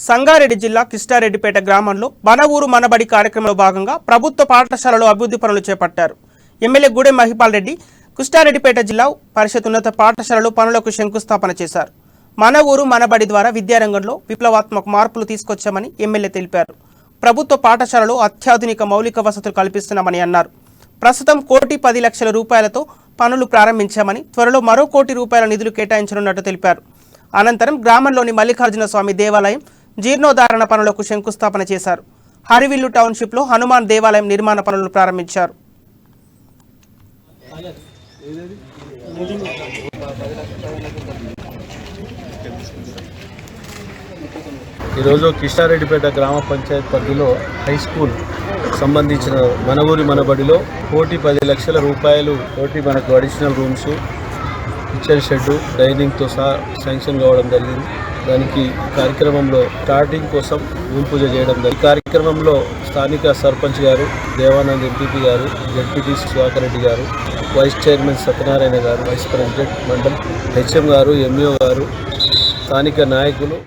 సంగారెడ్డి జిల్లా కిష్టారెడ్డిపేట గ్రామంలో మన ఊరు మనబడి కార్యక్రమంలో భాగంగా ప్రభుత్వ పాఠశాలలో అభివృద్ధి పనులు చేపట్టారు. ఎమ్మెల్యే గూడెం మహిపాల్ రెడ్డి కిష్టారెడ్డిపేట జిల్లా పరిషత్ ఉన్నత పాఠశాలలో పనులకు శంకుస్థాపన చేశారు. మన ఊరు మనబడి ద్వారా విద్యారంగంలో విప్లవాత్మక మార్పులు తీసుకొచ్చామని ఎమ్మెల్యే తెలిపారు. ప్రభుత్వ పాఠశాలలో అత్యాధునిక మౌలిక వసతులు కల్పిస్తున్నామని అన్నారు. ప్రస్తుతం 1,10,00,000 రూపాయలతో పనులు ప్రారంభించామని, త్వరలో మరో 1 కోటి రూపాయల నిధులు కేటాయించనున్నట్టు తెలిపారు. అనంతరం గ్రామంలోని మల్లికార్జున స్వామి దేవాలయం జీర్ణోద్ధరణ పనులకు శంకుస్థాపన చేశారు. హరివిల్లు టౌన్షిప్లో హనుమాన్ దేవాలయం నిర్మాణ పనులు ప్రారంభించారు. ఈరోజు కిష్టారెడ్డిపేట గ్రామ పంచాయత్ పరిధిలో హై స్కూల్ సంబంధించిన మన ఊరి మనబడిలో 1,10,00,000 రూపాయలు తోటి మనకు అడిషనల్ రూమ్స్, కిచెన్ షెడ్, డైనింగ్తో సహా శాంక్షన్ కావడం జరిగింది. దానికి కార్యక్రమంలో స్టార్టింగ్ కోసం భూమి పూజ చేయడం జరిగింది. కార్యక్రమంలో స్థానిక సర్పంచ్ గారు, దేవానంద్ ఎంపీపీ గారు, జెడ్పీటీసీ సుధాకర్ రెడ్డి గారు, వైస్ చైర్మన్ సత్యనారాయణ గారు, వైస్ ప్రెసిడెంట్ మండల్, హెచ్ఎం గారు, ఎంఈఓ గారు, స్థానిక నాయకులు